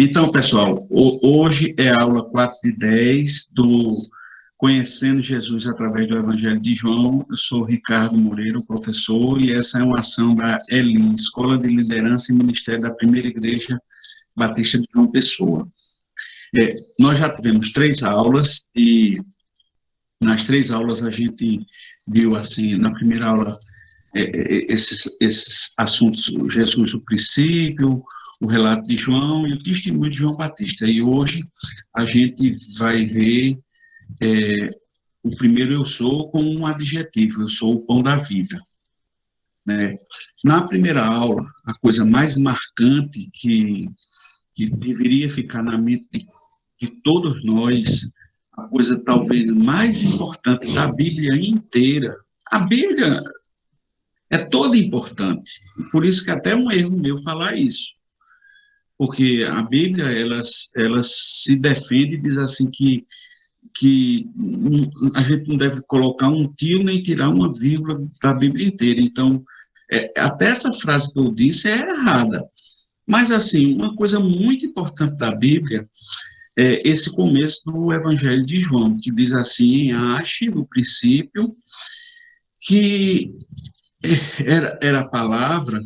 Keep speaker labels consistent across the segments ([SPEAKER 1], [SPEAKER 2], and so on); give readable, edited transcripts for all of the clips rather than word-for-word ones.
[SPEAKER 1] Então, pessoal, hoje é a aula 4 de 10 do Conhecendo Jesus através do Evangelho de João. Eu sou Ricardo Moreira, professor, e essa é uma ação da ELI, Escola de Liderança e Ministério da Primeira Igreja Batista de João Pessoa. Nós já tivemos 3 aulas, e nas 3 aulas a gente viu, assim, na primeira aula, esses assuntos: Jesus, o princípio, o relato de João e o testemunho de João Batista. E hoje a gente vai ver o primeiro eu sou com um adjetivo: eu sou o pão da vida. Né? Na primeira aula, a coisa mais marcante que deveria ficar na mente de todos nós, a coisa talvez mais importante da Bíblia inteira. A Bíblia é toda importante, por isso que até é um erro meu falar isso. Porque a Bíblia, ela se defende e diz assim que a gente não deve colocar um tio nem tirar uma vírgula da Bíblia inteira. Então, até essa frase que eu disse é errada. Mas, assim, uma coisa muito importante da Bíblia é esse começo do Evangelho de João, que diz assim: ache no princípio que era a palavra.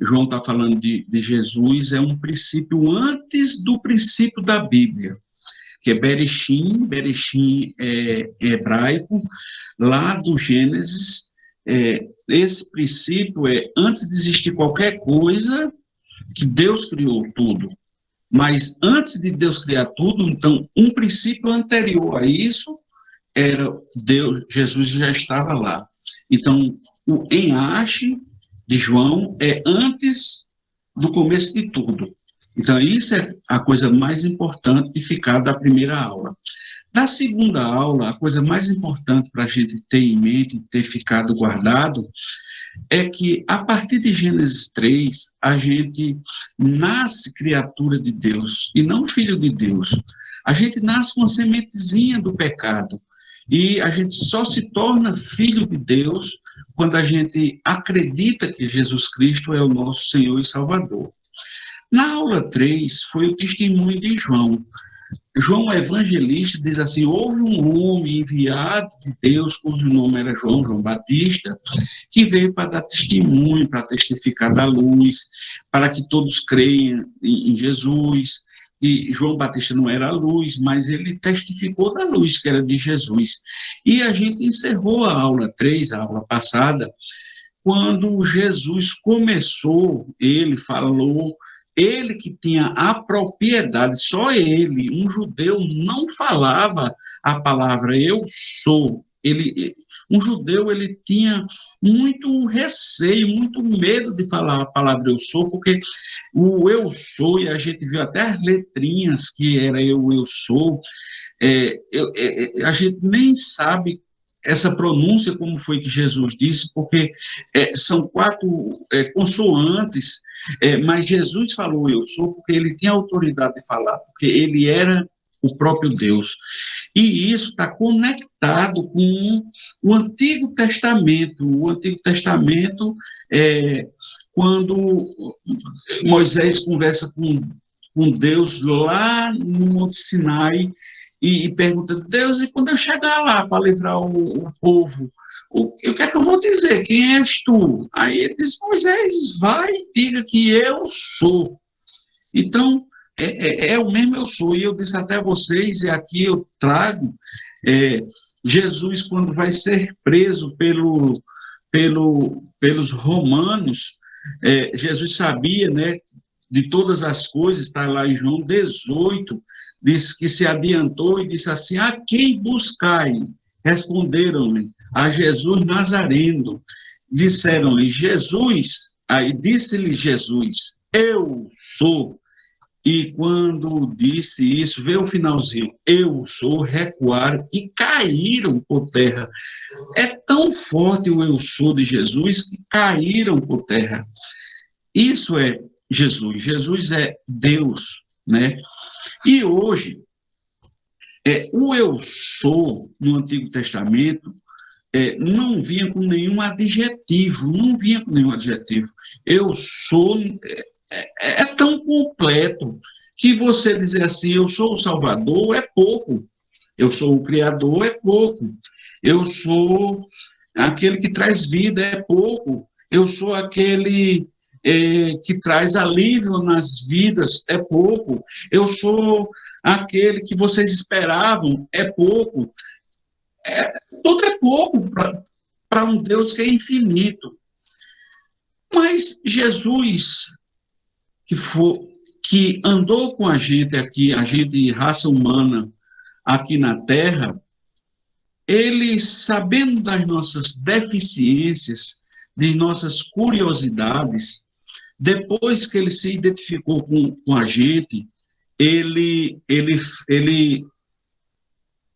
[SPEAKER 1] João está falando de Jesus, é um princípio antes do princípio da Bíblia, que é Bereshim. Bereshim é hebraico, lá do Gênesis. Esse princípio é antes de existir qualquer coisa, que Deus criou tudo. Mas antes de Deus criar tudo, então, um princípio anterior a isso era Deus. Jesus já estava lá. Então, o enlace de João é antes do começo de tudo. Então, isso é a coisa mais importante de ficar da primeira aula. Da segunda aula, a coisa mais importante para a gente ter em mente, ter ficado guardado, é que, a partir de Gênesis 3, a gente nasce criatura de Deus e não filho de Deus. A gente nasce com uma sementezinha do pecado. E a gente só se torna filho de Deus quando a gente acredita que Jesus Cristo é o nosso Senhor e Salvador. Na aula 3, foi o testemunho de João. João, o evangelista, diz assim: houve um homem enviado de Deus, cujo nome era João Batista, que veio para dar testemunho, para testificar da luz, para que todos creiam em Jesus. E João Batista não era a luz, mas ele testificou da luz, que era de Jesus. E a gente encerrou a aula 3, a aula passada, quando Jesus começou, ele falou, ele que tinha a propriedade, só ele, um judeu, não falava a palavra eu sou. Um judeu, ele tinha muito receio, muito medo de falar a palavra eu sou, porque o eu sou, e a gente viu até as letrinhas que era eu sou, a gente nem sabe essa pronúncia, como foi que Jesus disse, porque são 4 consoantes, mas Jesus falou eu sou porque ele tinha autoridade de falar, porque ele era o próprio Deus. E isso está conectado com o Antigo Testamento. O Antigo Testamento, quando Moisés conversa com Deus lá no Monte Sinai, e pergunta: Deus, e quando eu chegar lá para livrar o povo, o que é que eu vou dizer? Quem és tu? Aí ele diz: Moisés, vai e diga que eu sou. Então, o mesmo eu sou. E eu disse até a vocês, e aqui eu trago, Jesus, quando vai ser preso pelos romanos, Jesus sabia, né, de todas as coisas. Está lá em João 18, diz que se adiantou e disse assim: a quem buscai? Responderam-lhe: a Jesus Nazareno. Disseram-lhe: Jesus, aí disse-lhe Jesus: eu sou. E quando disse isso, veio o finalzinho: eu sou, recuaram e caíram por terra. É tão forte o eu sou de Jesus que caíram por terra. Isso é Jesus. Jesus é Deus, né? E hoje, o eu sou, no Antigo Testamento, não vinha com nenhum adjetivo, não vinha com nenhum adjetivo. Eu sou, é tão completo, que você dizer assim, eu sou o Salvador, é pouco. Eu sou o Criador, é pouco. Eu sou aquele que traz vida, é pouco. Eu sou aquele que traz alívio nas vidas, é pouco. Eu sou aquele que vocês esperavam, é pouco. Tudo é pouco para um Deus que é infinito. Mas Jesus, que andou com a gente aqui, a gente, raça humana, aqui na Terra, ele, sabendo das nossas deficiências, de nossas curiosidades, depois que ele se identificou com a gente, ele, ele, ele,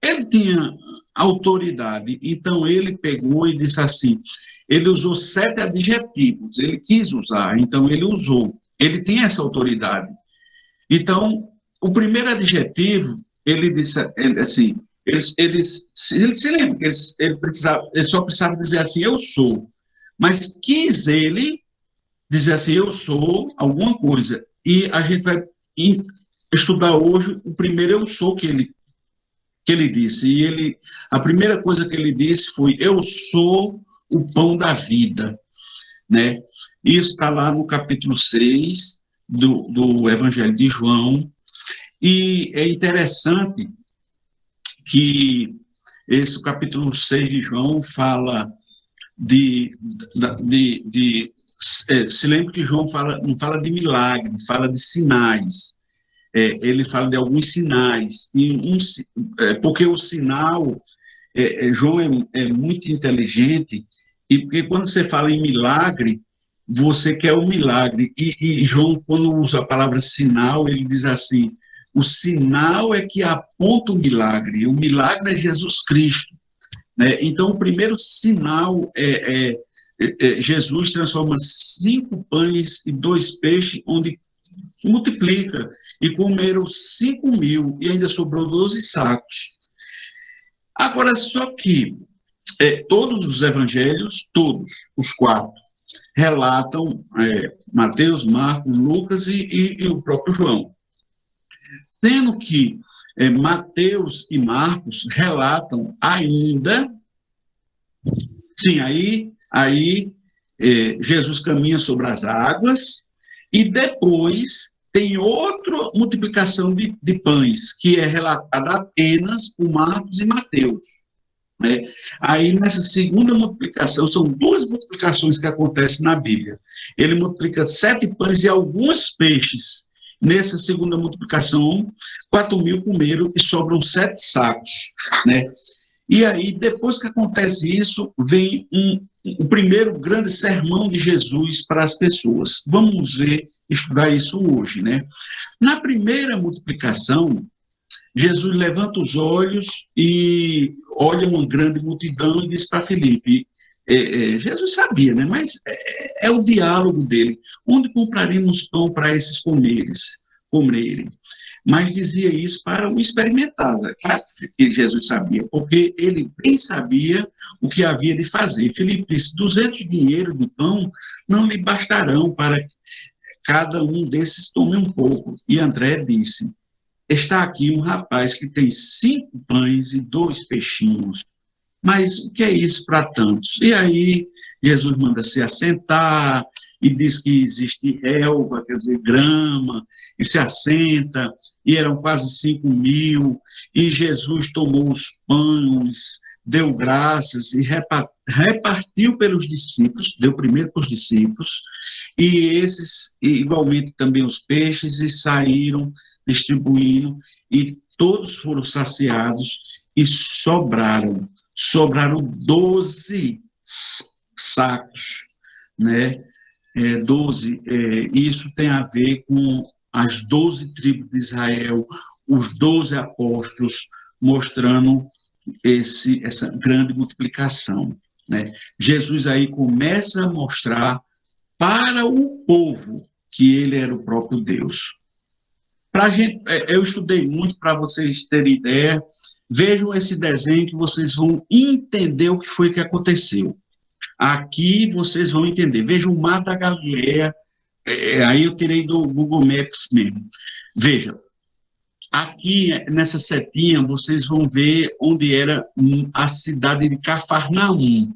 [SPEAKER 1] ele tinha autoridade, então ele pegou e disse assim, ele usou 7 adjetivos, ele quis usar, então ele usou, ele tem essa autoridade. Então, o primeiro adjetivo, ele disse assim, ele se lembra que ele só precisava dizer assim, eu sou, mas quis ele dizer assim, eu sou alguma coisa, e a gente vai estudar hoje o primeiro eu sou que ele disse, e a primeira coisa que ele disse foi, eu sou o pão da vida, né? Isso está lá no capítulo 6 do Evangelho de João, e é interessante que esse capítulo 6 de João fala se lembra que João não fala de milagre, fala de sinais. Ele fala de alguns sinais, porque o sinal, João é muito inteligente, e porque quando você fala em milagre, você quer o milagre, e João, quando usa a palavra sinal, ele diz assim, o sinal é que aponta o milagre é Jesus Cristo, né? Então, o primeiro sinal Jesus transforma 5 pães e 2 peixes, onde multiplica, e comeram 5.000, e ainda sobrou 12 sacos. Agora, só que todos os evangelhos, todos os 4, relatam Mateus, Marcos, Lucas e o próprio João. Sendo que Mateus e Marcos relatam ainda, sim, aí Jesus caminha sobre as águas, e depois tem outra multiplicação de pães, que é relatada apenas por Marcos e Mateus, né? Aí, nessa segunda multiplicação, são 2 multiplicações que acontecem na Bíblia. Ele multiplica 7 pães e alguns peixes. Nessa segunda multiplicação, 4.000 comeram e sobram 7 sacos, né? E aí, depois que acontece isso, vem o primeiro grande sermão de Jesus para as pessoas. Vamos estudar isso hoje, né? Na primeira multiplicação, Jesus levanta os olhos e olha uma grande multidão e diz para Filipe, Jesus sabia, né? Mas é o diálogo dele. Onde compraremos pão para esses comerem? Mas dizia isso para o experimentar. Claro que Jesus sabia, porque ele bem sabia o que havia de fazer. Filipe disse, 200 dinheiros de pão não lhe bastarão para que cada um desses tome um pouco. E André disse, está aqui um rapaz que tem 5 pães e 2 peixinhos. Mas o que é isso para tantos? E aí Jesus manda se assentar e diz que existe relva, quer dizer, grama, e se assenta, e eram quase 5.000, e Jesus tomou os pães, deu graças e repartiu pelos discípulos, deu primeiro para os discípulos, e igualmente também os peixes, e saíram distribuindo, e todos foram saciados, e sobraram 12 sacos, né? 12, isso tem a ver com as 12 tribos de Israel, os 12 apóstolos, mostrando essa grande multiplicação, né? Jesus aí começa a mostrar para o povo que ele era o próprio Deus. Eu estudei muito para vocês terem ideia. Vejam esse desenho que vocês vão entender o que foi que aconteceu. Aqui vocês vão entender. Vejam o mar da Galileia Aí eu tirei do Google Maps mesmo. Veja, aqui nessa setinha vocês vão ver onde era a cidade de Cafarnaum,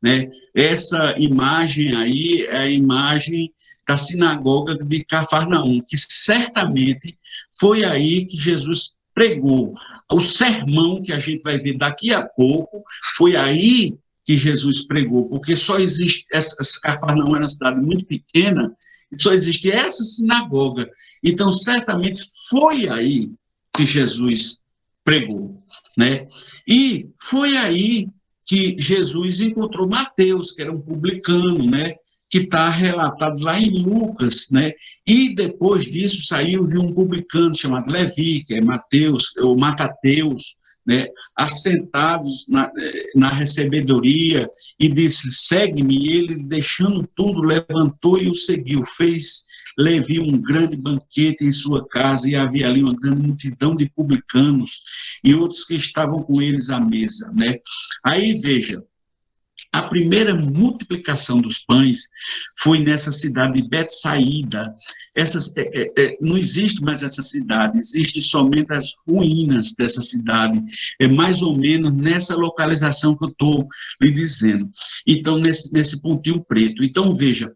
[SPEAKER 1] né? Essa imagem aí é a imagem da sinagoga de Cafarnaum, que certamente foi aí que Jesus pregou. O sermão que a gente vai ver daqui a pouco foi aí que Jesus pregou, porque só existe essa Cafarnaum era uma cidade muito pequena, e só existe essa sinagoga. Então, certamente foi aí que Jesus pregou, né? E foi aí que Jesus encontrou Mateus, que era um publicano, né? Que está relatado lá em Lucas, né? E depois disso saiu viu um publicano chamado Levi, que é Mateus, ou Matateus, né? Assentados na recebedoria, e disse: segue-me. E ele, deixando tudo, levantou e o seguiu. Fez Levi um grande banquete em sua casa, e havia ali uma grande multidão de publicanos e outros que estavam com eles à mesa, né? Aí veja, a primeira multiplicação dos pães foi nessa cidade de Betsaída. Não existe mais essa cidade, existe somente as ruínas dessa cidade. É mais ou menos nessa localização que eu estou lhe dizendo. Então, nesse pontinho preto. Então, veja,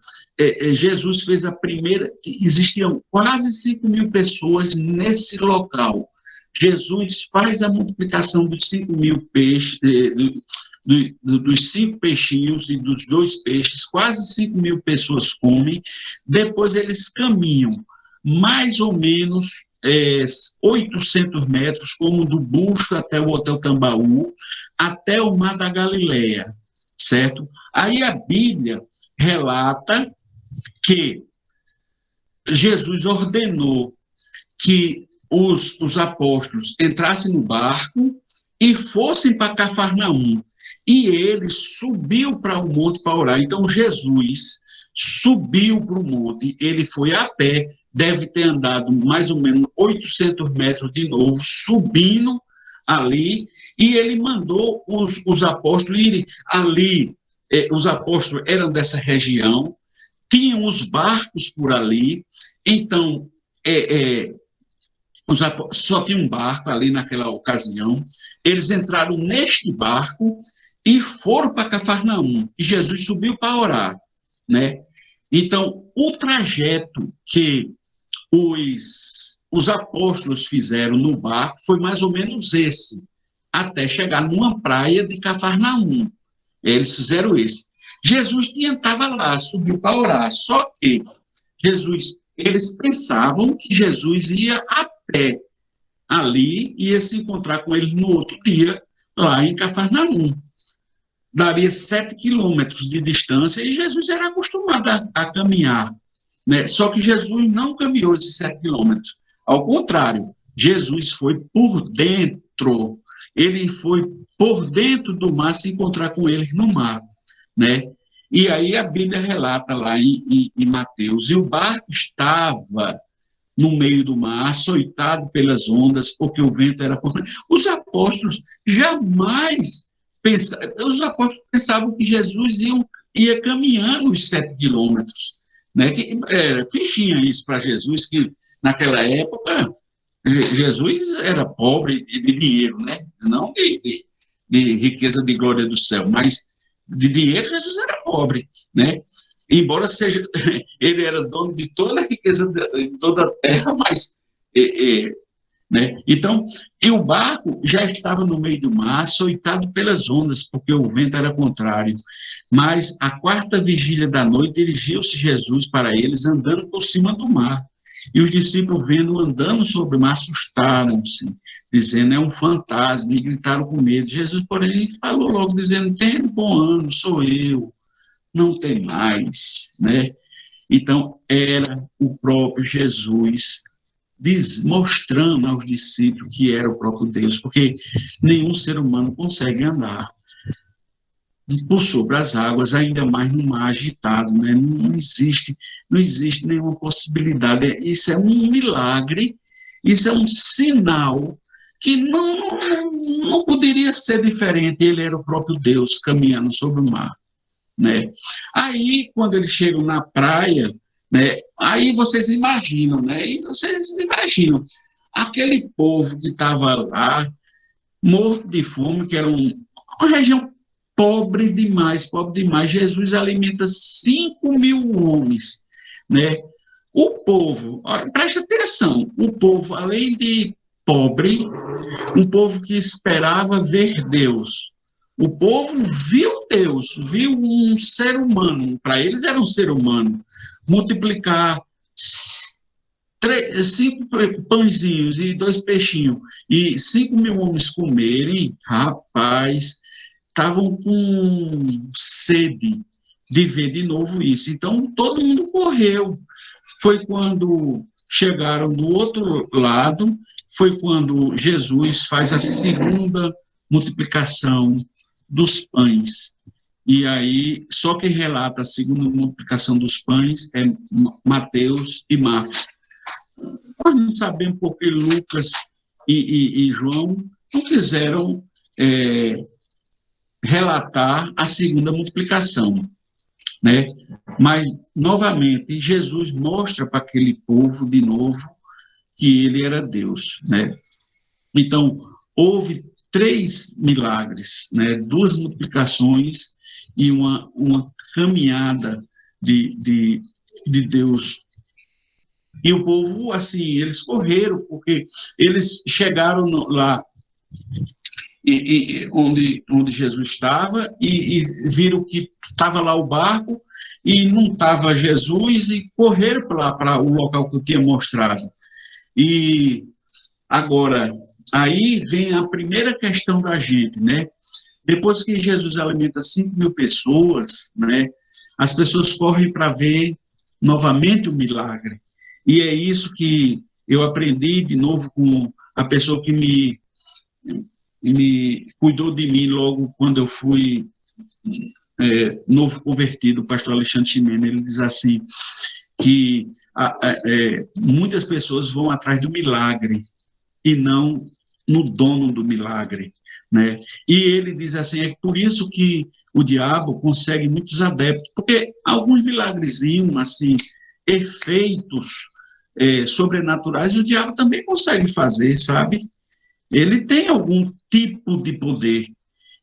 [SPEAKER 1] Jesus fez a primeira. Existiam quase 5.000 pessoas nesse local. Jesus faz a multiplicação dos 5.000 peixes, dos 5 peixinhos e dos 2 peixes, quase 5.000 pessoas comem. Depois eles caminham mais ou menos 800 metros, como do Busto até o Hotel Tambaú, até o Mar da Galileia, certo? Aí a Bíblia relata que Jesus ordenou que os apóstolos entrassem no barco e fossem para Cafarnaum. E ele subiu para o monte para orar. Então, Jesus subiu para o monte, ele foi a pé, deve ter andado mais ou menos 800 metros de novo, subindo ali, e ele mandou os apóstolos irem ali. Os apóstolos eram dessa região, tinham os barcos por ali, então, só tinha um barco ali naquela ocasião. Eles entraram neste barco e foram para Cafarnaum. E Jesus subiu para orar, né? Então, o trajeto que os apóstolos fizeram no barco foi mais ou menos esse, até chegar numa praia de Cafarnaum. Eles fizeram esse. Jesus estava lá, subiu para orar, só que eles pensavam que Jesus ia a pé ali, ia se encontrar com eles no outro dia, lá em Cafarnaum. Daria 7 quilômetros de distância, e Jesus era acostumado a caminhar, né? Só que Jesus não caminhou esses 7 quilômetros. Ao contrário, Jesus foi por dentro, ele foi por dentro do mar se encontrar com eles no mar, né? E aí a Bíblia relata lá em Mateus, e o barco estava no meio do mar, açoitado pelas ondas, porque o vento era... Os apóstolos jamais pensavam, os apóstolos pensavam que Jesus ia caminhando os 7 quilômetros, né? Que era fichinha isso para Jesus, que naquela época Jesus era pobre de dinheiro, né? Não de riqueza de glória do céu, mas de dinheiro Jesus era pobre, né? Embora seja, ele era dono de toda a riqueza de toda a terra, mas, né? Então, e o barco já estava no meio do mar, açoitado pelas ondas, porque o vento era contrário. Mas, à 4ª vigília da noite, dirigiu-se Jesus para eles, andando por cima do mar. E os discípulos, vendo andando sobre o mar, assustaram-se, dizendo: é um fantasma, e gritaram com medo. Jesus, porém, falou logo, dizendo: tenha bom ânimo, sou eu, não tem mais, né? Então, era o próprio Jesus mostrando aos discípulos que era o próprio Deus, porque nenhum ser humano consegue andar por sobre as águas, ainda mais no mar agitado, né? Não existe nenhuma possibilidade. Isso é um milagre, isso é um sinal que não poderia ser diferente. Ele era o próprio Deus caminhando sobre o mar, né? Aí, quando eles chegam na praia, né? Aí vocês imaginam, né? E vocês imaginam aquele povo que estava lá, morto de fome, que era uma região pobre demais. Jesus alimenta 5.000 homens, né? O povo, olha, preste atenção, o povo, além de pobre, um povo que esperava ver Deus. O povo viu Deus, viu um ser humano, para eles era um ser humano, multiplicar cinco pãezinhos e dois peixinhos e 5.000 homens comerem, rapaz, estavam com sede de ver de novo isso. Então, todo mundo correu. Foi quando chegaram do outro lado, foi quando Jesus faz a segunda multiplicação dos pães. E aí, só quem relata a segunda multiplicação dos pães é Mateus e Marcos. Nós não sabemos porque Lucas e João não quiseram relatar a segunda multiplicação, né? Mas, novamente, Jesus mostra para aquele povo, de novo, que ele era Deus, né? Então, houve 3 milagres, né? 2 multiplicações e uma caminhada de Deus. E o povo, assim, eles correram, porque eles chegaram lá onde Jesus estava e viram que estava lá o barco e não estava Jesus e correram para o local que eu tinha mostrado. E agora, aí vem a primeira questão da gente, né? Depois que Jesus alimenta 5.000 pessoas, né? As pessoas correm para ver novamente o milagre. E é isso que eu aprendi de novo com a pessoa que me cuidou de mim logo quando eu fui novo convertido, o pastor Alexandre Chimene. Ele diz assim, que muitas pessoas vão atrás do milagre e não no dono do milagre, né? E ele diz assim, é por isso que o diabo consegue muitos adeptos, porque alguns milagrezinhos, assim, efeitos sobrenaturais, o diabo também consegue fazer, sabe? Ele tem algum tipo de poder,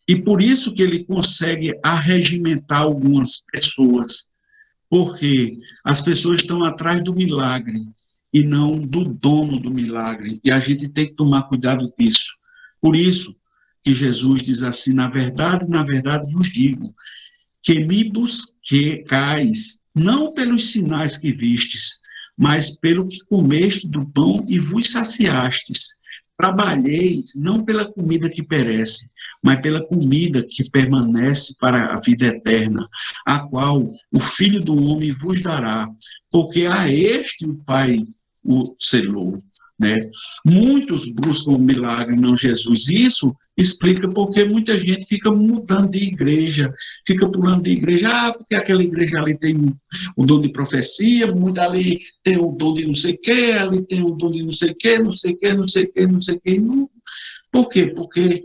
[SPEAKER 1] e por isso que ele consegue arregimentar algumas pessoas, porque as pessoas estão atrás do milagre e não do dono do milagre, e a gente tem que tomar cuidado disso. Por isso que Jesus diz assim, na verdade vos digo, que me busqueis, não pelos sinais que vistes, mas pelo que comeste do pão e vos saciastes. Trabalheis não pela comida que perece, mas pela comida que permanece para a vida eterna, a qual o Filho do Homem vos dará, porque a este o Pai o selou, né? Muitos buscam o milagre, não Jesus. Isso explica porque muita gente fica mudando de igreja, fica pulando de igreja, porque aquela igreja ali tem o dom de profecia, muito ali tem o dom de não sei o quê, ali tem o dom de não sei o quê, não sei o quê, não sei o quê, não sei o quê. Não. Por quê? Porque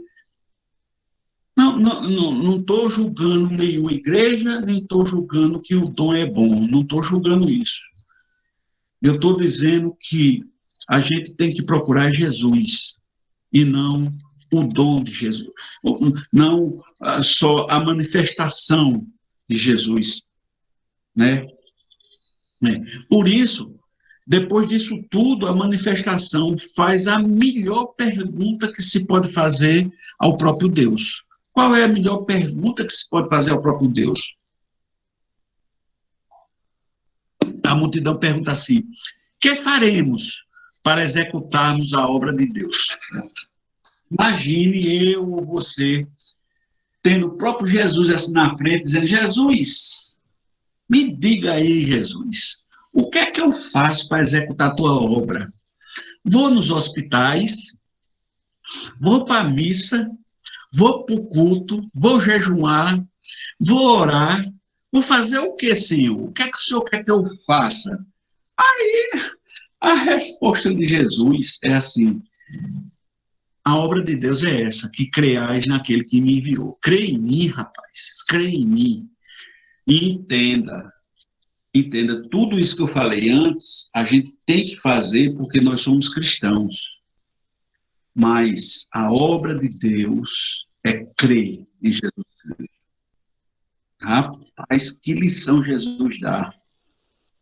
[SPEAKER 1] não estou julgando nenhuma igreja, nem estou julgando que o dom é bom, não estou julgando isso. Eu estou dizendo que a gente tem que procurar Jesus e não o dom de Jesus, não só a manifestação de Jesus, né? Por isso, depois disso tudo, a manifestação faz a melhor pergunta que se pode fazer ao próprio Deus. Qual é a melhor pergunta que se pode fazer ao próprio Deus? A multidão pergunta assim: que faremos para executarmos a obra de Deus? Imagine eu ou você tendo o próprio Jesus assim na frente, dizendo: Jesus, me diga aí, Jesus, o que é que eu faço para executar a tua obra? Vou nos hospitais, vou para a missa, vou para o culto, vou jejuar, vou orar, vou fazer o que, Senhor? O que é que o Senhor quer que eu faça? Aí a resposta de Jesus é assim: a obra de Deus é essa, que creais naquele que me enviou. Crê em mim, rapaz, crê em mim. E entenda, Entenda, tudo isso que eu falei antes, a gente tem que fazer porque nós somos cristãos. Mas a obra de Deus é crer em Jesus. Rapaz, que lição Jesus dá.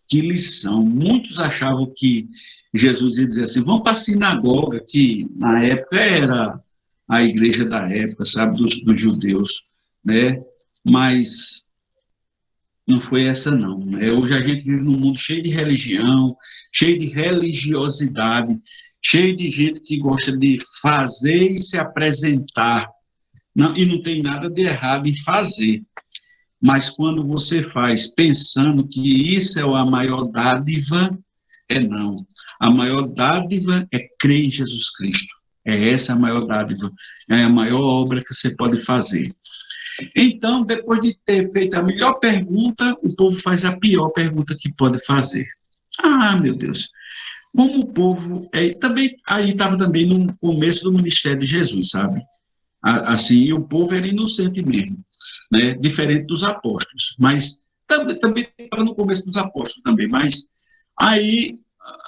[SPEAKER 1] Que lição. Muitos achavam que Jesus ia dizer assim, vamos para a sinagoga, que na época era a igreja da época, sabe, dos judeus, né? Mas não foi essa, não. Né? Hoje a gente vive num mundo cheio de religião, cheio de religiosidade, cheio de gente que gosta de fazer e se apresentar. Não, e não tem nada de errado em fazer. Mas quando você faz pensando que isso é a maior dádiva, é não. A maior dádiva é crer em Jesus Cristo. É essa a maior dádiva. É a maior obra que você pode fazer. Então, depois de ter feito a melhor pergunta, o povo faz a pior pergunta que pode fazer. Ah, meu Deus. Como o povo também aí estava também no começo do ministério de Jesus, sabe? Assim, o povo era inocente mesmo, né? Diferente dos apóstolos. Mas também estava no começo dos apóstolos também. Mas aí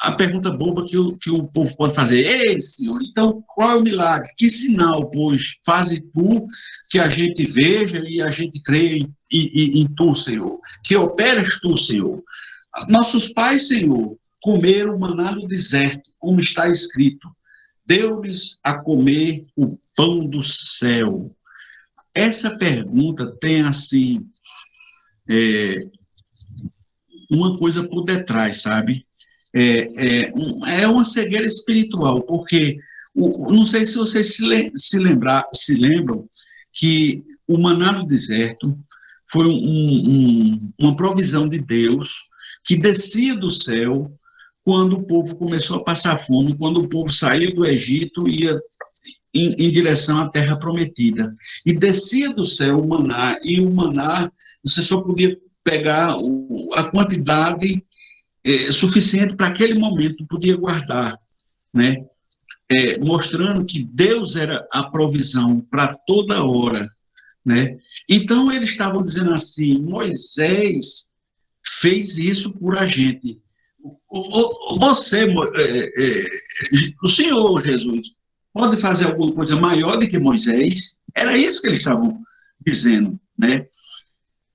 [SPEAKER 1] a pergunta boba que o povo pode fazer: ei, Senhor, então qual é o milagre? Que sinal, pois, faze tu que a gente veja e a gente creia em tu, Senhor? Que operas tu, Senhor? Nossos pais, Senhor, comeram maná no deserto, como está escrito. Deu-lhes a comer o pão do céu. Essa pergunta tem, assim, uma coisa por detrás, sabe? É uma cegueira espiritual, porque não sei se vocês se lembram que o maná do deserto foi uma provisão de Deus que descia do céu quando o povo começou a passar fome, quando o povo saiu do Egito e ia em direção à terra prometida. E descia do céu o maná, e o maná você só podia pegar a quantidade suficiente para aquele momento, podia guardar, né? Mostrando que Deus era a provisão para toda hora, né? Então eles estavam dizendo assim: Moisés fez isso por a gente. Você, o Senhor Jesus, pode fazer alguma coisa maior do que Moisés? Era isso que eles estavam dizendo, né?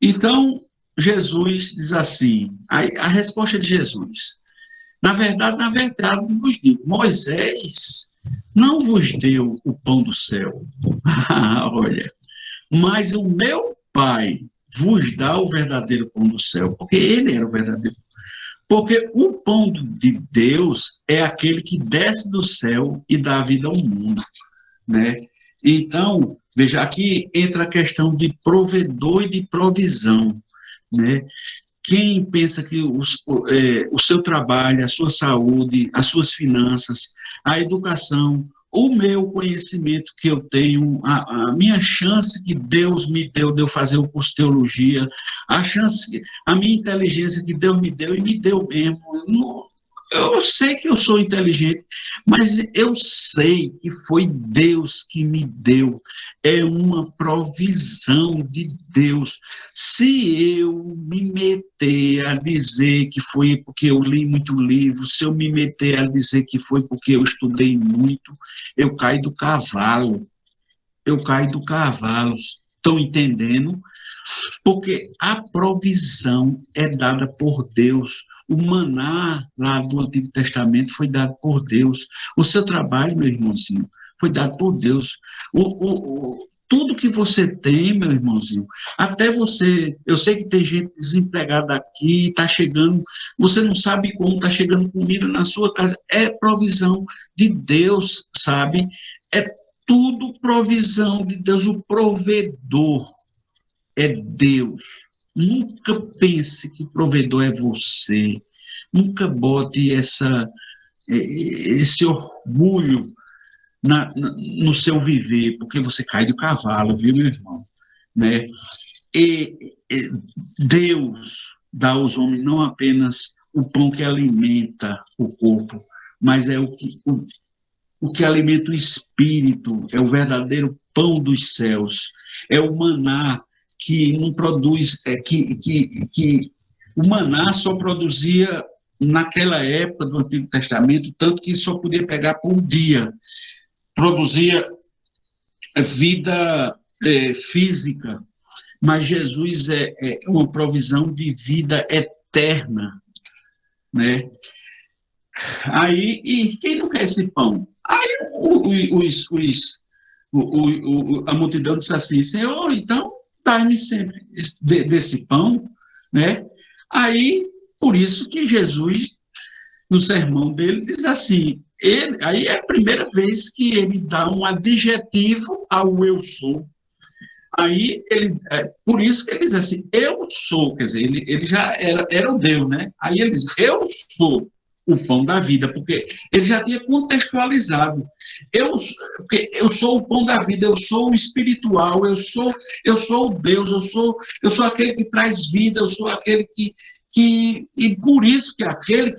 [SPEAKER 1] Então, Jesus diz assim, a resposta de Jesus: na verdade, vos digo, Moisés não vos deu o pão do céu. Olha, mas o meu Pai vos dá o verdadeiro pão do céu, porque ele era o verdadeiro. Porque o pão de Deus é aquele que desce do céu e dá vida ao mundo, né? Então, veja, aqui entra a questão de provedor e de provisão, né? Quem pensa que o seu trabalho, a sua saúde, as suas finanças, a educação, o meu conhecimento que eu tenho, a minha chance que Deus me deu de eu fazer o curso de teologia, a chance, a minha inteligência que Deus me deu, e me deu mesmo. Eu sei que eu sou inteligente, mas eu sei que foi Deus que me deu. É uma provisão de Deus. Se eu me meter a dizer que foi porque eu li muito livro, se eu me meter a dizer que foi porque eu estudei muito, eu caio do cavalo. Eu caio do cavalo. Estão entendendo? Porque a provisão é dada por Deus. O maná lá do Antigo Testamento foi dado por Deus. O seu trabalho, meu irmãozinho, foi dado por Deus. Tudo que você tem, meu irmãozinho, até você, eu sei que tem gente desempregada aqui, está chegando, você não sabe como está chegando comida na sua casa, é provisão de Deus, sabe? É tudo provisão de Deus, o provedor é Deus. Nunca pense que o provedor é você. Nunca bote esse orgulho no seu viver, porque você cai do cavalo, viu, meu irmão? Né? E Deus dá aos homens não apenas o pão que alimenta o corpo, mas é o que alimenta o espírito, é o verdadeiro pão dos céus, é o maná que não produz, que o maná só produzia, naquela época do Antigo Testamento, tanto que só podia pegar por um dia. Produzia vida física, mas Jesus é uma provisão de vida eterna, né? Aí, e quem não quer esse pão? Aí a multidão disse assim, Senhor, então dá-me sempre desse pão, né? Aí, por isso que Jesus, no sermão dele, diz assim, aí é a primeira vez que ele dá um adjetivo ao eu sou. Aí, por isso que ele diz assim, eu sou, quer dizer, ele já era o Deus, né? Aí ele diz, eu sou o pão da vida, porque ele já tinha contextualizado. Porque eu sou o pão da vida, eu sou o espiritual, eu sou o Deus, eu sou aquele que traz vida, eu sou aquele e por isso que aquele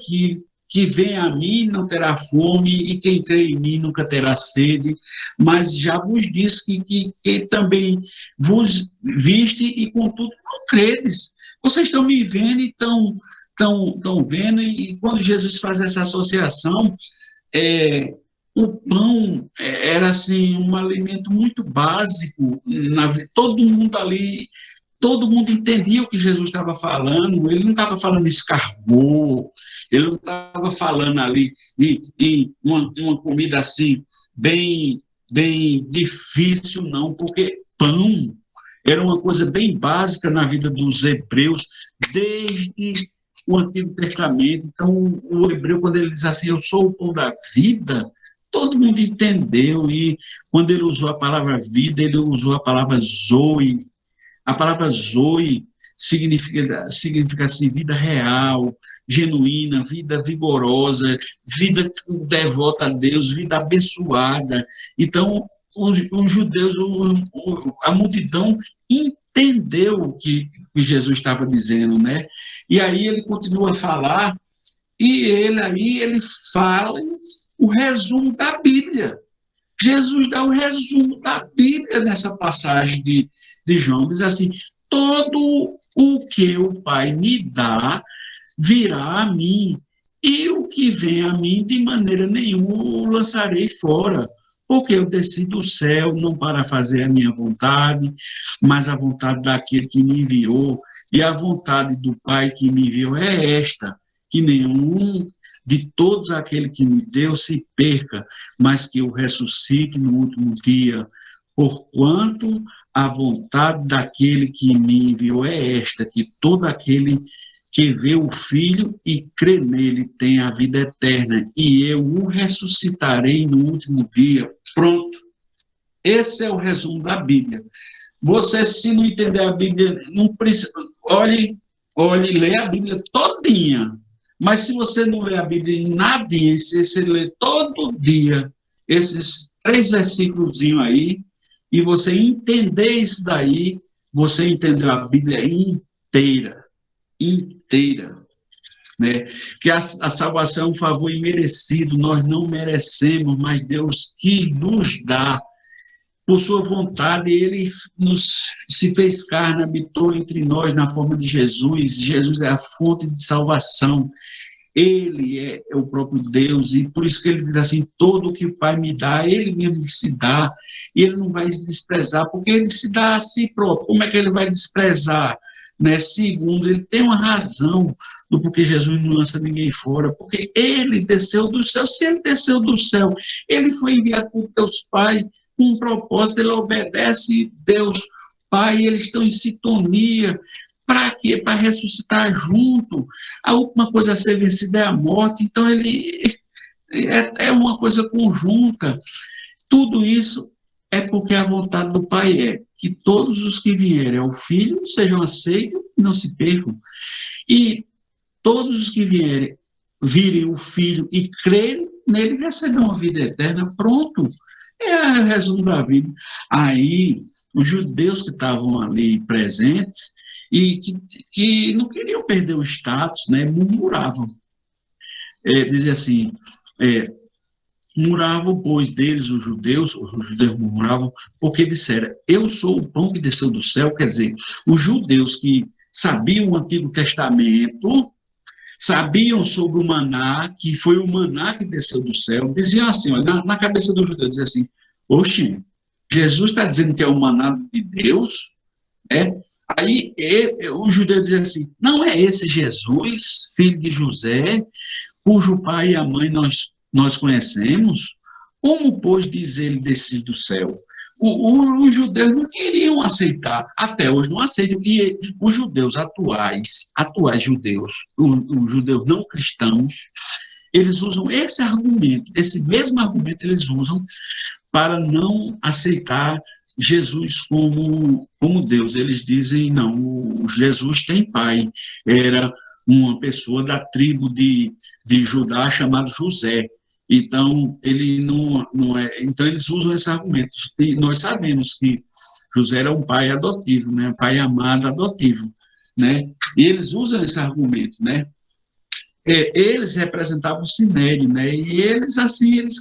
[SPEAKER 1] que vem a mim não terá fome, e quem crê em mim nunca terá sede, mas já vos disse que também vos viste e contudo não credes. Vocês estão me vendo e estão vendo, e quando Jesus faz essa associação, o pão era assim um alimento muito básico, todo mundo ali, todo mundo entendia o que Jesus estava falando, ele não estava falando escargot, ele não estava falando ali em uma comida assim, bem, bem difícil, não, porque pão era uma coisa bem básica na vida dos hebreus, desde o Antigo Testamento. Então, o hebreu, quando ele diz assim, eu sou o pão da vida, todo mundo entendeu, e quando ele usou a palavra vida, ele usou a palavra zoe. A palavra zoe significa assim, vida real, genuína, vida vigorosa, vida devota a Deus, vida abençoada. Então, os judeus, a multidão entendeu o que Jesus estava dizendo, né? E aí ele continua a falar, e ele fala o resumo da Bíblia. Jesus dá o resumo da Bíblia nessa passagem de João, diz assim, todo o que o Pai me dá virá a mim, e o que vem a mim de maneira nenhuma o lançarei fora, porque eu desci do céu não para fazer a minha vontade, mas a vontade daquele que me enviou, e a vontade do Pai que me enviou é esta, que nenhum de todos aquele que me deu se perca, mas que eu ressuscite no último dia, porquanto a vontade daquele que me enviou é esta, que todo aquele que vê o Filho e crê nele tem a vida eterna, e eu o ressuscitarei no último dia. Pronto. Esse é o resumo da Bíblia. Você, se não entender a Bíblia, não precisa, olhe, lê a Bíblia todinha. Mas se você não lê a Bíblia em nadinha, se você lê todo dia esses 3 versículos aí, e você entender isso daí, você entendeu a Bíblia inteira, né? Que a salvação é um favor imerecido, nós não merecemos, mas Deus quis nos dar. Por sua vontade, ele se fez carne, habitou entre nós na forma de Jesus. Jesus é a fonte de salvação. Ele é o próprio Deus, e por isso que ele diz assim, todo o que o Pai me dá, ele mesmo se dá, e ele não vai desprezar, porque ele se dá a si próprio. Como é que ele vai desprezar? Né? Segundo, ele tem uma razão do porquê Jesus não lança ninguém fora, porque ele desceu do céu. Se ele desceu do céu, ele foi enviado por Deus Pai com um propósito, ele obedece Deus Pai, eles estão em sintonia. Para quê? Para ressuscitar junto. A última coisa a ser vencida é a morte. Então, ele é uma coisa conjunta. Tudo isso é porque a vontade do Pai é que todos os que vierem ao Filho sejam aceitos e não se percam. E todos os que virem o Filho e crerem nele receberão a vida eterna. Pronto. É o resumo da vida. Aí, os judeus que estavam ali presentes e que não queriam perder o status, né, murmuravam. Dizia assim, murmuravam, pois, deles, os judeus murmuravam, porque disseram, eu sou o pão que desceu do céu, quer dizer, os judeus que sabiam o Antigo Testamento, sabiam sobre o maná, que foi o maná que desceu do céu, diziam assim, olha, na cabeça do judeu, dizia assim, oxe, Jesus está dizendo que é o maná de Deus, né? Aí o judeu dizia assim, não é esse Jesus, filho de José, cujo pai e a mãe nós conhecemos? Como, pois, diz ele descido do céu? Os judeus não queriam aceitar, até hoje não aceitam, que os judeus atuais judeus, os judeus não cristãos, eles usam esse argumento, esse mesmo argumento eles usam para não aceitar Jesus como Deus. Eles dizem, não, o Jesus tem pai, era uma pessoa da tribo de Judá chamado José. Então, ele não é. Então, eles usam esse argumento. E nós sabemos que José era um pai adotivo, né? Um pai amado adotivo, né? E eles usam esse argumento, né? Eles representavam o Sinédrio, né? E eles, assim, eles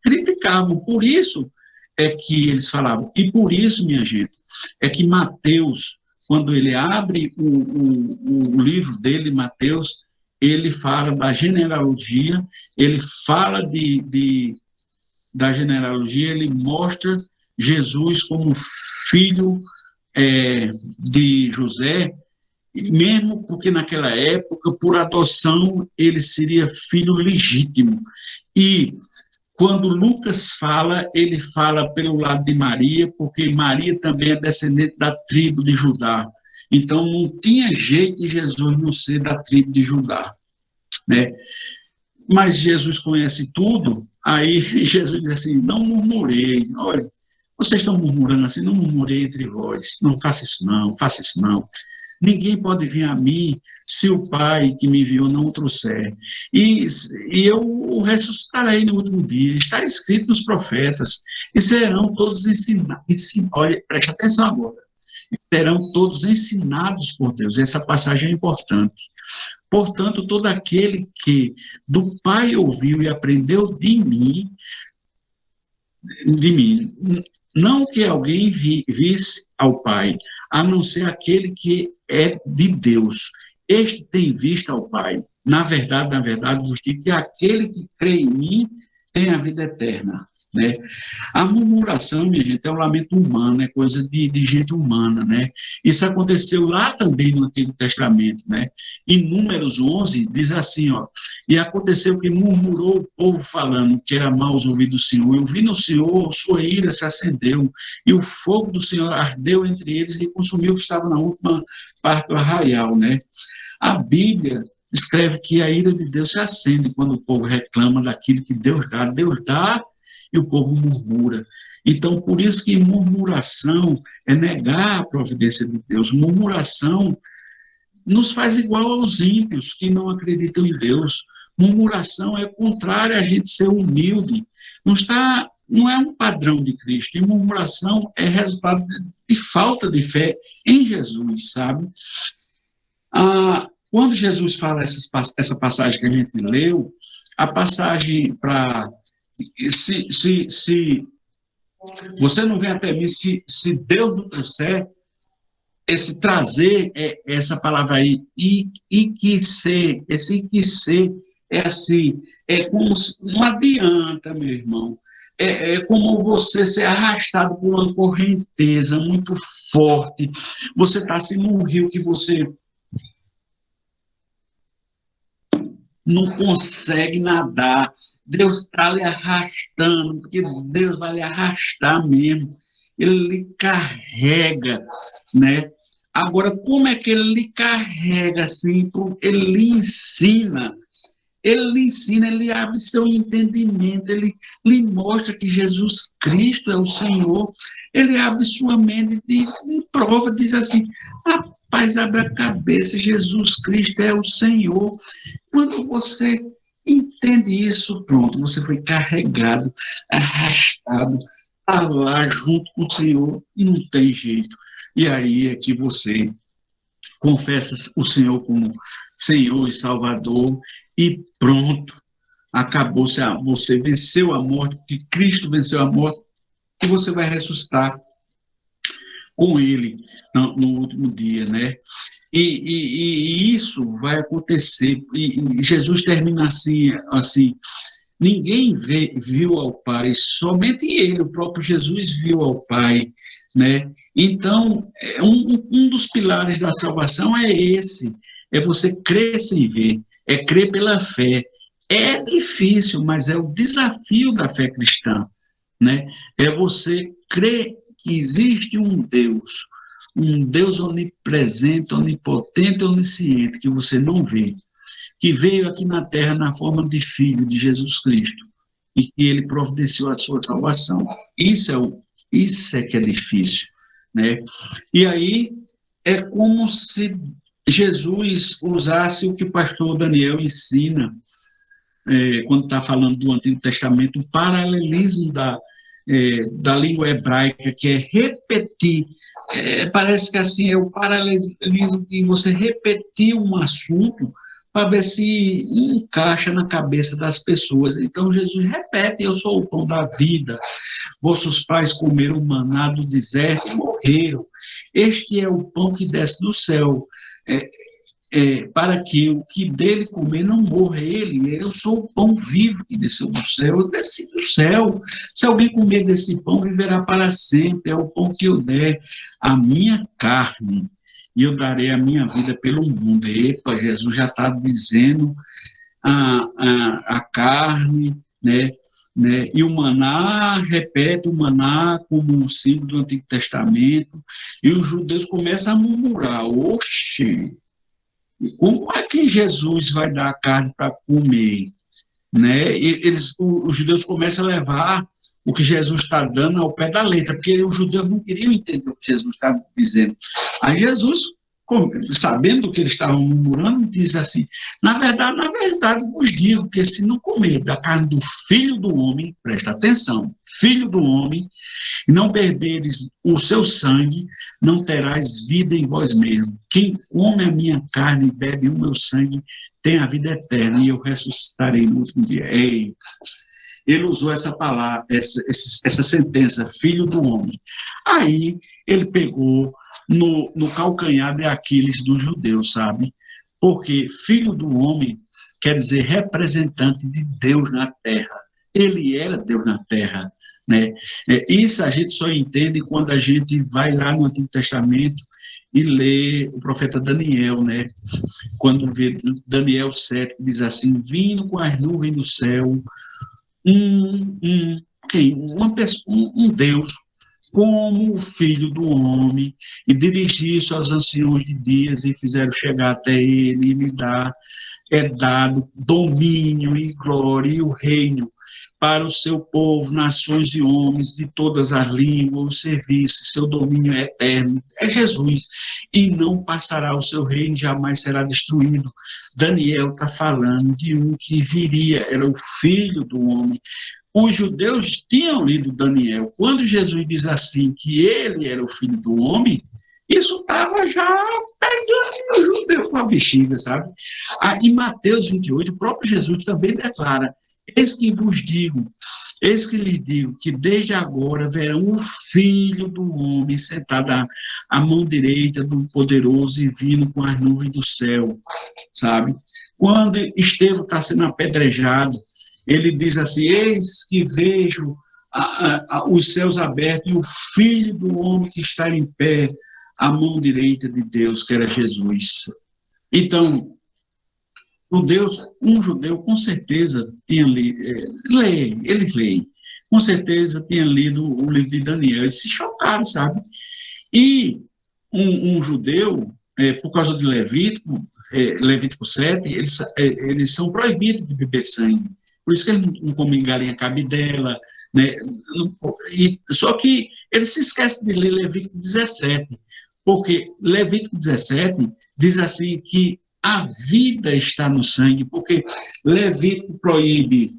[SPEAKER 1] criticavam. Por isso é que eles falavam. E por isso, minha gente, é que Mateus, quando ele abre o livro dele, Mateus, ele fala da genealogia, ele fala da genealogia, ele mostra Jesus como filho de José, mesmo porque naquela época, por adoção, ele seria filho legítimo. E quando Lucas fala, ele fala pelo lado de Maria, porque Maria também é descendente da tribo de Judá. Então, não tinha jeito de Jesus não ser da tribo de Judá, né? Mas Jesus conhece tudo, aí Jesus diz assim, não murmureis. Olha, vocês estão murmurando assim, não murmurei entre vós, não faça isso não, faça isso não. Ninguém pode vir a mim se o Pai que me enviou não o trouxer. E eu o ressuscitarei no último dia. Está escrito nos profetas. E serão todos ensinados. Olha, preste atenção agora. E serão todos ensinados por Deus. Essa passagem é importante. Portanto, todo aquele que do Pai ouviu e aprendeu de mim, não que alguém visse ao Pai, a não ser aquele que é de Deus. Este tem visto ao Pai. Na verdade, vos digo que aquele que crê em mim tem a vida eterna, né? A murmuração, minha gente, é um lamento humano, é coisa de gente humana, né? Isso aconteceu lá também no Antigo Testamento, né? Em Números 11, diz assim, ó, e aconteceu que murmurou o povo falando que era mal os ouvidos do Senhor, e ouvindo o Senhor, sua ira se acendeu, e o fogo do Senhor ardeu entre eles e consumiu o que estava na última parte do arraial, né? A Bíblia escreve que a ira de Deus se acende quando o povo reclama daquilo que Deus dá. Deus dá e o povo murmura. Então, por isso que murmuração é negar a providência de Deus. Murmuração nos faz igual aos ímpios que não acreditam em Deus. Murmuração é contrário a gente ser humilde. Não é um padrão de Cristo. E murmuração é resultado de falta de fé em Jesus, sabe? Quando Jesus fala essa passagem que a gente leu, a passagem para se você não vem até mim, se Deus não trouxer, esse trazer, essa palavra aí, e que ser, esse que ser, é assim, como, não adianta, meu irmão, é como você ser arrastado por uma correnteza muito forte, você está assim num rio que você não consegue nadar, Deus está lhe arrastando, porque Deus vai lhe arrastar mesmo. Ele lhe carrega, né? Agora, como é que ele lhe carrega assim? Ele lhe ensina. Ele abre seu entendimento, ele lhe mostra que Jesus Cristo é o Senhor. Ele abre sua mente e prova, diz assim, rapaz, abre a cabeça, Jesus Cristo é o Senhor. Quando você entende isso, pronto, você foi carregado, arrastado, está lá junto com o Senhor e não tem jeito. E aí é que você confessa o Senhor como Senhor e Salvador e pronto, acabou, você venceu a morte, porque Cristo venceu a morte e você vai ressuscitar com ele no último dia, né? E isso vai acontecer. E Jesus termina assim, ninguém viu ao Pai, somente ele, o próprio Jesus viu ao Pai, né? Então, um dos pilares da salvação é esse, é você crer sem ver, é crer pela fé. É difícil, mas é o desafio da fé cristã, né? É você crer que existe um Deus onipresente, onipotente, onisciente, que você não vê, que veio aqui na Terra na forma de Filho de Jesus Cristo e que ele providenciou a sua salvação. Isso é que é difícil, né? E aí é como se Jesus usasse o que o pastor Daniel ensina quando está falando do Antigo Testamento, o paralelismo da língua hebraica, que é repetir. Parece que assim é o paralelismo de você repetir um assunto para ver se encaixa na cabeça das pessoas. Então Jesus repete: eu sou o pão da vida, vossos pais comeram maná do deserto e morreram. Este é o pão que desce do céu. Para que o que dele comer não morra ele. Eu sou o pão vivo que desceu do céu, eu desci do céu. Se alguém comer desse pão, viverá para sempre. É o pão que eu der, a minha carne, e eu darei a minha vida pelo mundo. Epa, Jesus já está dizendo a carne, né? E o maná, repete o maná como um símbolo do Antigo Testamento, e os judeus começam a murmurar: oxe, como é que Jesus vai dar a carne para comer? Né? Os judeus começam a levar o que Jesus está dando ao pé da letra, porque os judeus não queriam entender o que Jesus estava dizendo. Aí Jesus, sabendo que eles estavam murmurando, diz assim: na verdade vos digo que se não comer da carne do Filho do Homem, presta atenção, Filho do Homem, e não beberes o seu sangue, não terás vida em vós mesmo. Quem come a minha carne e bebe o meu sangue tem a vida eterna, e eu ressuscitarei no último dia. Eita! Ele usou essa palavra, essa sentença, Filho do Homem. Aí ele pegou no calcanhar de Aquiles dos judeus, sabe? Porque Filho do Homem quer dizer representante de Deus na terra. Ele era Deus na terra, né? Isso a gente só entende quando a gente vai lá no Antigo Testamento e lê o profeta Daniel, né? Quando vê Daniel 7, que diz assim: vindo com as nuvens do céu, um Deus como o Filho do Homem, e dirigir-se aos anciões de dias e fizeram chegar até ele, e lhe dado domínio e glória e o reino para o seu povo, nações e homens de todas as línguas, o serviço, seu domínio é eterno. É Jesus. E não passará o seu reino, jamais será destruído. Daniel está falando de um que viria, era o Filho do Homem. Os judeus tinham lido Daniel. Quando Jesus diz assim, que ele era o Filho do Homem, isso estava já pegando o judeu com a bexiga, sabe? Em Mateus 28, o próprio Jesus também declara: eis que lhes digo, que desde agora verão o Filho do Homem sentado à mão direita do Poderoso e vindo com as nuvens do céu, sabe? Quando Estevão está sendo apedrejado, ele diz assim: eis que vejo os céus abertos e o Filho do Homem que está em pé à mão direita de Deus, que era Jesus. Então, um judeu com certeza tinha lido, eles leem, com certeza tinha lido o livro de Daniel, eles se chocaram, sabe? E um judeu, por causa de Levítico 7, eles são proibidos de beber sangue, por isso que eles não comem galinha cabidela, né? Só que eles se esquecem de ler Levítico 17, porque Levítico 17 diz assim que a vida está no sangue, porque Levítico proíbe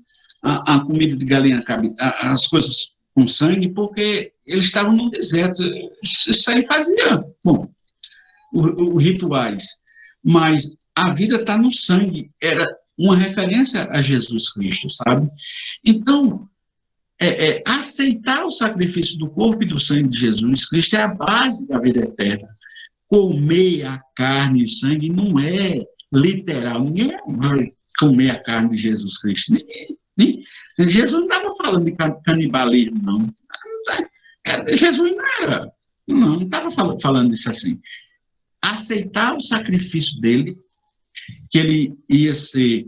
[SPEAKER 1] a comida de galinha, as coisas com sangue, porque eles estavam no deserto. Isso aí fazia, bom, os rituais. Mas a vida está no sangue. Era uma referência a Jesus Cristo, sabe? Então, aceitar o sacrifício do corpo e do sangue de Jesus Cristo é a base da vida eterna. Comer a carne e o sangue não é literal. Ninguém vai comer a carne de Jesus Cristo. Jesus não estava falando de canibalismo, não. Jesus não estava falando disso assim. Aceitar o sacrifício dele, que ele ia ser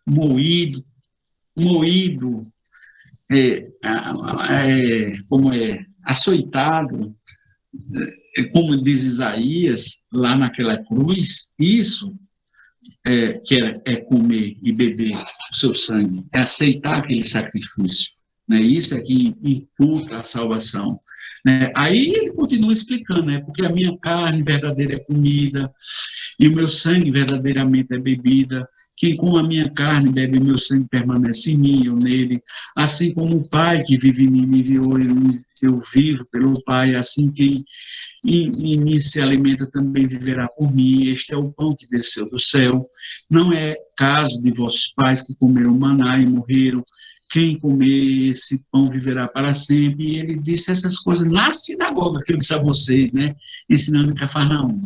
[SPEAKER 1] moído, açoitado, como diz Isaías, lá naquela cruz, isso que é comer e beber o seu sangue, é aceitar aquele sacrifício. Né? Isso é que imputa a salvação. Né? Aí ele continua explicando, né? Porque a minha carne verdadeira é comida e o meu sangue verdadeiramente é bebida. Quem com a minha carne bebe o meu sangue permanece em mim, eu nele. Assim como o Pai que vive em mim me enviou, eu vivo pelo Pai. Assim quem em mim se alimenta também viverá por mim. Este é o pão que desceu do céu. Não é caso de vossos pais que comeram maná e morreram. Quem comer esse pão viverá para sempre. E ele disse essas coisas na sinagoga, que eu disse a vocês, né? Ensinando em Cafarnaum.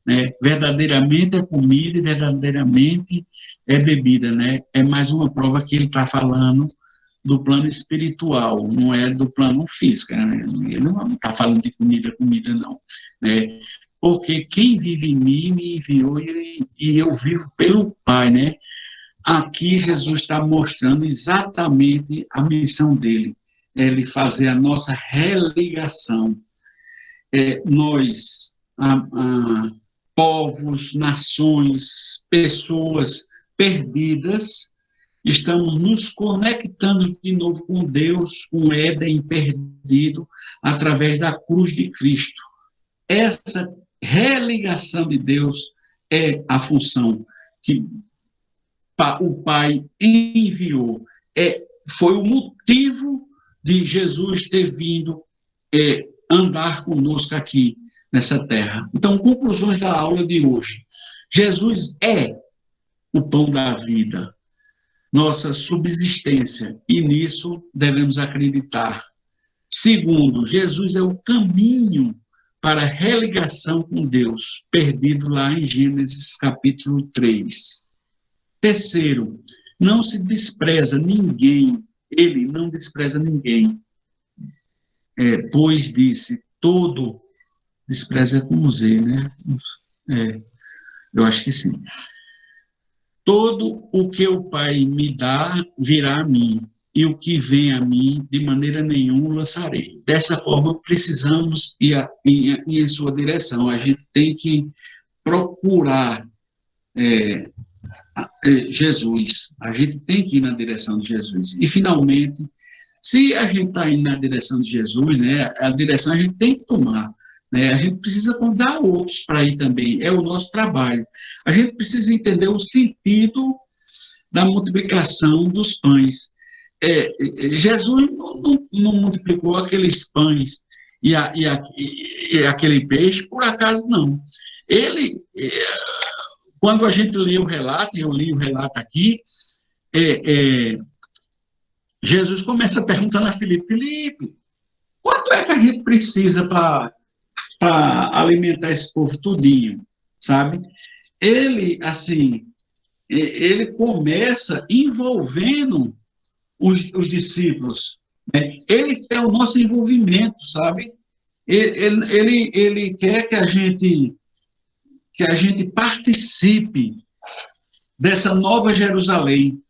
[SPEAKER 1] Né? Verdadeiramente é comida e verdadeiramente é bebida, né? É mais uma prova que ele está falando do plano espiritual, não é do plano físico, né? Ele não está falando de comida, não. Né? Porque quem vive em mim me enviou e eu vivo pelo Pai, né? Aqui Jesus está mostrando exatamente a missão dele, ele fazer a nossa religação. Nós, povos, nações, pessoas perdidas, estamos nos conectando de novo com Deus, com o Éden perdido, através da cruz de Cristo. Essa religação de Deus é a função que o Pai enviou. Foi o motivo de Jesus ter vindo andar conosco aqui nessa terra. Então, conclusões da aula de hoje. Jesus é o pão da vida, nossa subsistência, e nisso devemos acreditar. Segundo, Jesus é o caminho para a religação com Deus, perdido lá em Gênesis capítulo 3. Terceiro, não se despreza ninguém, ele não despreza ninguém, pois disse, todo despreza com Z, né? Eu acho que sim. Todo o que o Pai me dá virá a mim, e o que vem a mim, de maneira nenhuma lançarei. Dessa forma, precisamos ir em sua direção. A gente tem que procurar Jesus. A gente tem que ir na direção de Jesus. E, finalmente, se a gente está indo na direção de Jesus, né, a direção a gente tem que tomar. Né? A gente precisa convidar outros para ir também, é o nosso trabalho. A gente precisa entender o sentido da multiplicação dos pães. Jesus não multiplicou aqueles pães e aquele peixe por acaso, não. Ele, quando a gente lê o relato, eu li o relato aqui, Jesus começa perguntando a Filipe, quanto é que a gente precisa para alimentar esse povo tudinho, sabe? Ele, assim, ele começa envolvendo os discípulos. Né? Ele quer o nosso envolvimento, sabe? Ele quer que a gente participe dessa nova Jerusalém.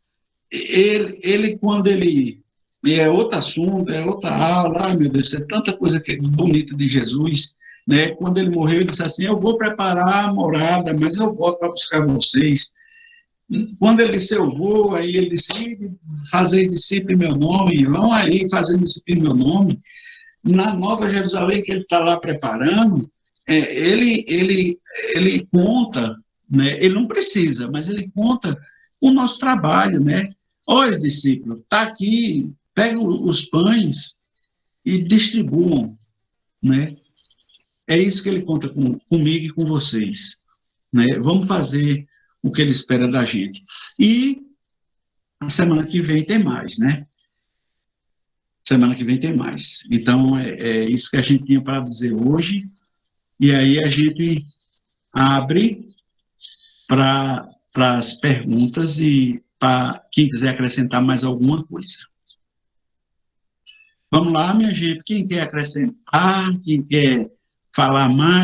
[SPEAKER 1] Quando ele é outro assunto, é outra aula, ai meu Deus, é tanta coisa bonita de Jesus, né? Quando ele morreu, ele disse assim, eu vou preparar a morada, mas eu volto para buscar vocês. Quando ele disse, eu vou, aí ele disse, fazer discípulo em meu nome, vão aí fazer discípulo em meu nome. Na Nova Jerusalém que ele está lá preparando, ele conta, né? Ele não precisa, mas ele conta o nosso trabalho, né? Olha, discípulo, está aqui, pega os pães e distribuam, né? É isso que ele conta comigo e com vocês, né? Vamos fazer o que ele espera da gente. E a semana que vem tem mais, né? semana que vem tem mais. Então, é isso que a gente tinha para dizer hoje, e aí a gente abre para as perguntas e para quem quiser acrescentar mais alguma coisa. Vamos lá, minha gente, quem quer acrescentar, quem quer falar mais?